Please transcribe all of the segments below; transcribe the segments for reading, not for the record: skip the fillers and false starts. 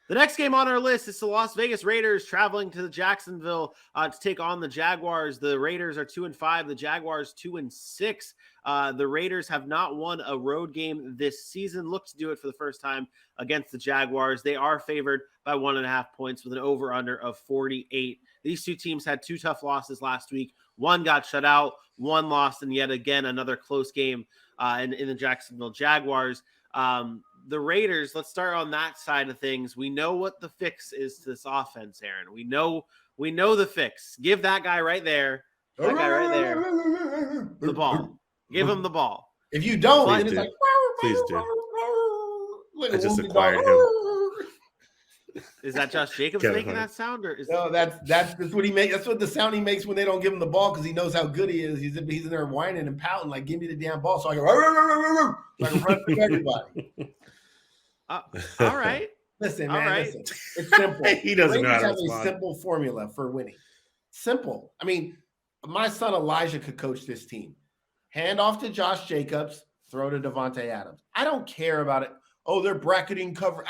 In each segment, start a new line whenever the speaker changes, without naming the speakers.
The next game on our list is the Las Vegas Raiders traveling to the Jacksonville to take on the Jaguars. The Raiders are 2-5. The Jaguars 2-6. The Raiders have not won a road game this season. Look to do it for the first time against the Jaguars. They are favored by 1.5 points with an over-under of 48. These two teams had two tough losses last week. One got shut out, one lost, and yet again another close game in the Jacksonville Jaguars. The Raiders, let's start on that side of things. We know what the fix is to this offense, Aaron. We know the fix. Give that guy right there, the ball. Give him the ball.
If you don't,
then
it's like,
please do.
Like
I just acquired him.
Is that Josh Jacobs making that sound, or is
no? That's what he makes. That's what the sound he makes when they don't give him the ball because he knows how good he is. He's in there whining and pouting like, "Give me the damn ball!" So I go, so I can run through everybody.
All right.
Listen, man.
All right.
Listen. It's simple.
He doesn't know how to
have
respond.
a simple formula for winning. Simple. I mean, my son Elijah could coach this team. Hand off to Josh Jacobs, throw to Devontae Adams. I don't care about it. Oh, they're bracketing cover.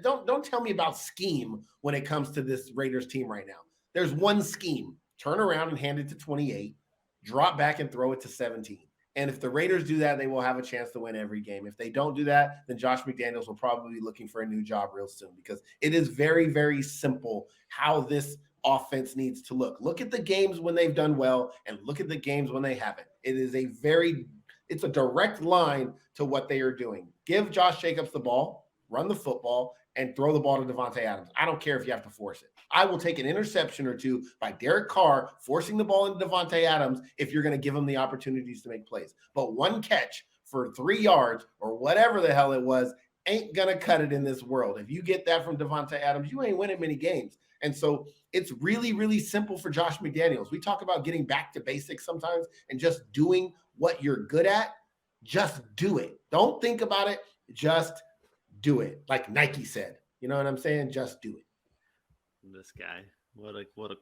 Don't tell me about scheme when it comes to this Raiders team right now. There's one scheme. Turn around and hand it to 28, drop back and throw it to 17. And if the Raiders do that, they will have a chance to win every game. If they don't do that, then Josh McDaniels will probably be looking for a new job real soon because it is very, very simple how this offense needs to look. Look at the games when they've done well and look at the games when they haven't. It's a direct line to what they are doing. Give Josh Jacobs the ball, run the football, and throw the ball to Devontae Adams. I don't care if you have to force it. I will take an interception or two by Derek Carr forcing the ball into Devontae Adams if you're going to give him the opportunities to make plays. But one catch for 3 yards or whatever the hell it was ain't going to cut it in this world. If you get that from Devontae Adams, you ain't winning many games. And so it's really, really simple for Josh McDaniels. We talk about getting back to basics sometimes and just doing what you're good at. Just do it. Don't think about it. Just do it. Like Nike said. You know what I'm saying? Just do it.
This guy. What a quote.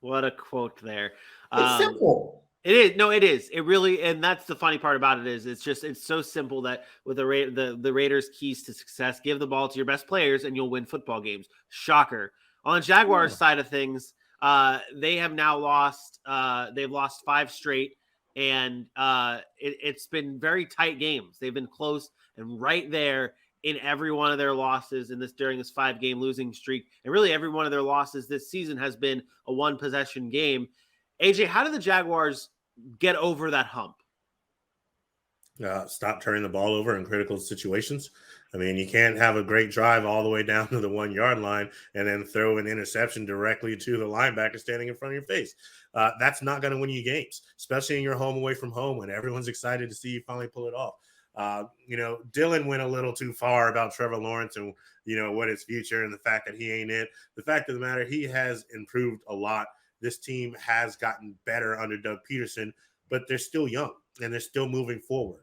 What a quote there.
It's simple.
It is. No, it is. It really, and that's the funny part about it is it's so simple that with the Raiders' keys to success, give the ball to your best players and you'll win football games. Shocker. On the Jaguars side of things, they have now lost. They've lost 5 straight, and it's been very tight games. They've been close and right there in every one of their losses during this 5-game losing streak. And really every one of their losses this season has been a 1-possession game. AJ, how did the Jaguars get over that hump?
Stop turning the ball over in critical situations. I mean, you can't have a great drive all the way down to the 1-yard line and then throw an interception directly to the linebacker standing in front of your face. That's not going to win you games, especially in your home away from home when everyone's excited to see you finally pull it off. Dylan went a little too far about Trevor Lawrence and, what his future and the fact that he ain't it. The fact of the matter, he has improved a lot. This team has gotten better under Doug Peterson, but they're still young and they're still moving forward.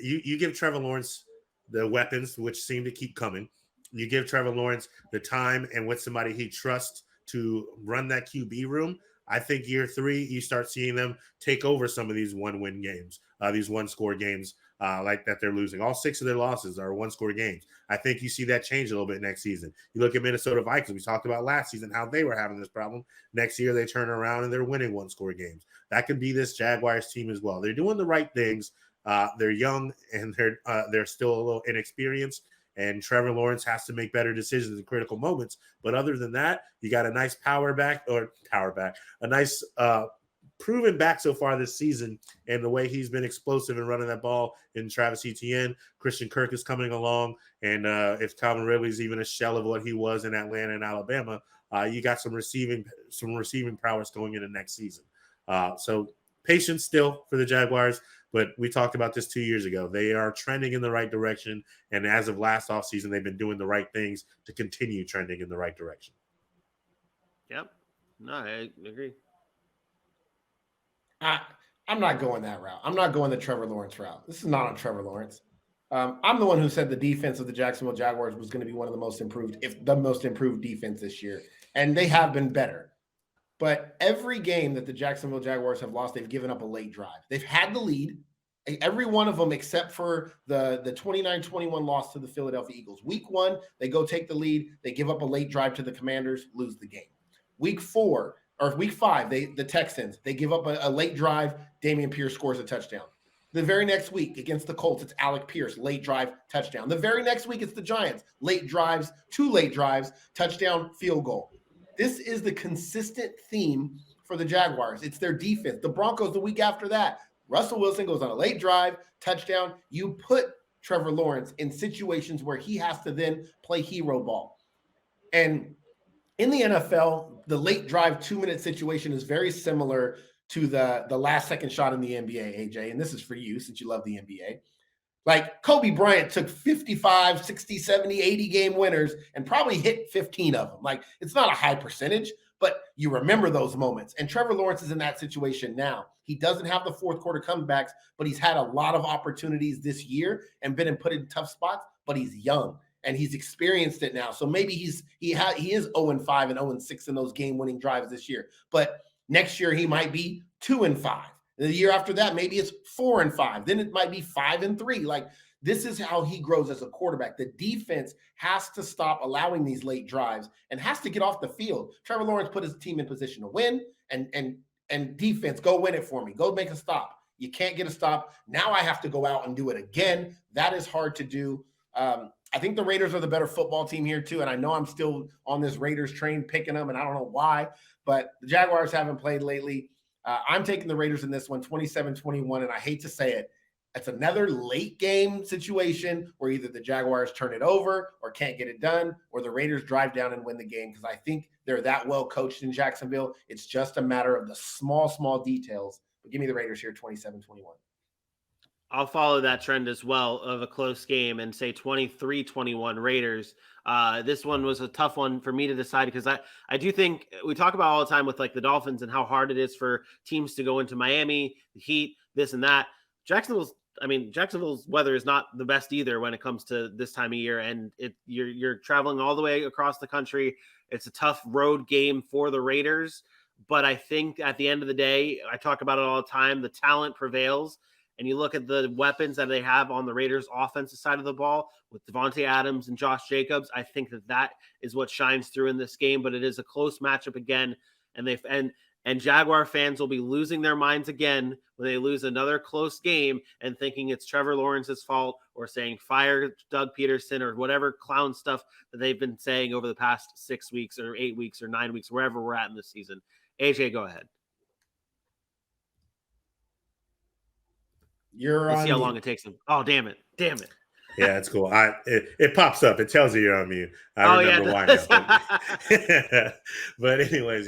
You give Trevor Lawrence the weapons, which seem to keep coming. You give Trevor Lawrence the time and with somebody he trusts to run that QB room. I think year 3, you start seeing them take over some of these 1-win games, these 1-score games like that they're losing. All 6 of their losses are 1-score games. I think you see that change a little bit next season. You look at Minnesota Vikings. We talked about last season how they were having this problem. Next year, they turn around and they're winning 1-score games. That could be this Jaguars team as well. They're doing the right things. They're young and they're still a little inexperienced. And Trevor Lawrence has to make better decisions in critical moments. But other than that, you got a nice a nice proven back so far this season. And the way he's been explosive and running that ball in Travis Etienne, Christian Kirk is coming along. And if Calvin Ridley's even a shell of what he was in Atlanta and Alabama, you got some receiving prowess going into next season. So patience still for the Jaguars. But we talked about this 2 years ago. They are trending in the right direction. And as of last offseason, they've been doing the right things to continue trending in the right direction.
Yep. No, I agree.
I'm not going that route. I'm not going the Trevor Lawrence route. This is not on Trevor Lawrence. I'm the one who said the defense of the Jacksonville Jaguars was going to be one of the most improved, if the most improved defense this year. And they have been better. But every game that the Jacksonville Jaguars have lost, they've given up a late drive. They've had the lead, Every one of them except for the 29-21 loss to the Philadelphia Eagles. Week 1, they go take the lead. They give up a late drive to the Commanders, lose the game. Week 5, the Texans, they give up a late drive. Dameon Pierce scores a touchdown. The very next week against the Colts, it's Alec Pierce, late drive, touchdown. The very next week, it's the Giants, two late drives, touchdown, field goal. This is the consistent theme for the Jaguars. It's their defense. The Broncos the week after that, Russell Wilson goes on a late drive, touchdown. You put Trevor Lawrence in situations where he has to then play hero ball. And in the NFL, the late drive 2-minute situation is very similar to the last second shot in the NBA, AJ. And this is for you since you love the NBA. Like Kobe Bryant took 55, 60, 70, 80 game winners and probably hit 15 of them. Like it's not a high percentage, but you remember those moments. And Trevor Lawrence is in that situation now. He doesn't have the fourth quarter comebacks, but he's had a lot of opportunities this year and been put in tough spots, but he's young and he's experienced it now. So maybe he is 0-5 and 0-6 in those game-winning drives this year. But next year he might be 2-5. The year after that, maybe it's 4-5. Then it might be 5-3. Like this is how he grows as a quarterback. The defense has to stop allowing these late drives and has to get off the field. Trevor Lawrence put his team in position to win, and defense, go win it for me. Go make a stop. You can't get a stop. Now I have to go out and do it again. That is hard to do. I think the Raiders are the better football team here too, and I know I'm still on this Raiders train picking them, and I don't know why, but the Jaguars haven't played lately. I'm taking the Raiders in this one, 27-21, and I hate to say it. It's another late game situation where either the Jaguars turn it over or can't get it done, or the Raiders drive down and win the game because I think they're that well coached in Jacksonville. It's just a matter of the small details. But give me the Raiders here, 27-21.
I'll follow that trend as well of a close game and say 23-21 Raiders. This one was a tough one for me to decide because I do think we talk about all the time with like the Dolphins and how hard it is for teams to go into Miami, the Heat, this and that. Jacksonville's weather is not the best either when it comes to this time of year, and you're traveling all the way across the country. It's a tough road game for the Raiders, but I think at the end of the day, I talk about it all the time, the talent prevails. And you look at the weapons that they have on the Raiders offensive side of the ball with Devontae Adams and Josh Jacobs. I think that is what shines through in this game, but it is a close matchup again. And Jaguar fans will be losing their minds again when they lose another close game and thinking it's Trevor Lawrence's fault or saying fire Doug Peterson or whatever clown stuff that they've been saying over the past 6 weeks or 8 weeks or 9 weeks, wherever we're at in the season. AJ, go ahead. Let's see how long it takes him. Oh, damn it.
Yeah, it's cool. It pops up. It tells you you're on mute. I remember why now. But anyways,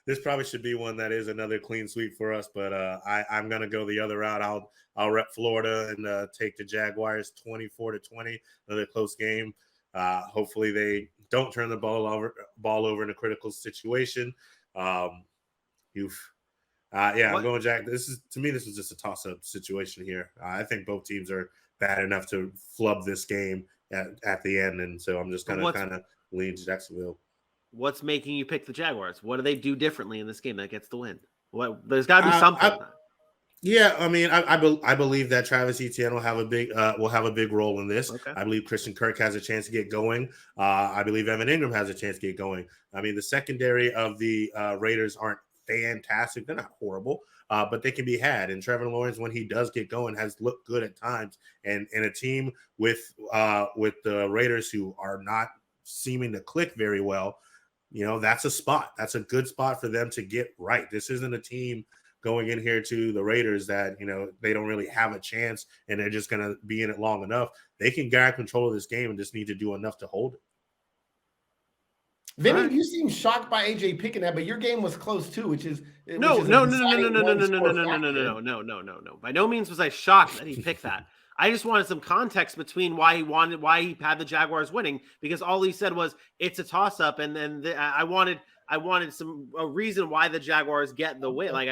this probably should be one that is another clean sweep for us. But I'm gonna go the other route. I'll rep Florida and take the Jaguars 24-20. Another close game. Hopefully they don't turn the ball over in a critical situation. I'm going Jack. This was just a toss-up situation here. I think both teams are bad enough to flub this game at the end, and so I'm just kind of lean to Jacksonville.
What's making you pick the Jaguars? What do they do differently in this game that gets the win? There's got to be something.
I believe that Travis Etienne will have a big role in this. Okay. I believe Christian Kirk has a chance to get going. I believe Evan Ingram has a chance to get going. I mean, the secondary of the Raiders aren't fantastic. They're not horrible, but they can be had. And Trevor Lawrence, when he does get going, has looked good at times. And in a team with the Raiders who are not seeming to click very well, that's a spot. That's a good spot for them to get right. This isn't a team going in here to the Raiders that, they don't really have a chance and they're just going to be in it long enough. They can grab control of this game and just need to do enough to hold it.
Vinny, you seem shocked by AJ picking that, but your game was close too, which is
no. By no means was I shocked that he picked that. I just wanted some context between why he had the Jaguars winning, because all he said was it's a toss up, and then I wanted a reason why the Jaguars get the win. Like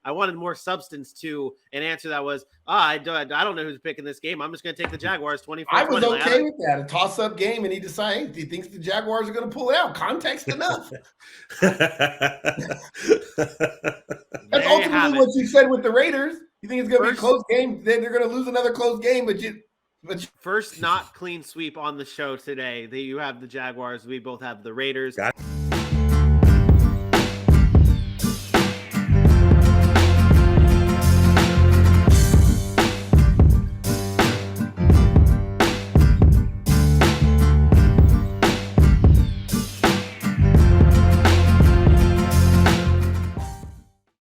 I wanted more substance to an answer that was, I don't know who's picking this game. I'm just going to take the Jaguars 24-20.
I was okay with that. A toss-up game, and he decided he thinks the Jaguars are going to pull it out. Context enough. That's ultimately what you said with the Raiders. You think it's going to be a close game? Then they're going to lose another close game, but
first not clean sweep on the show today. You have the Jaguars. We both have the Raiders.
Got it.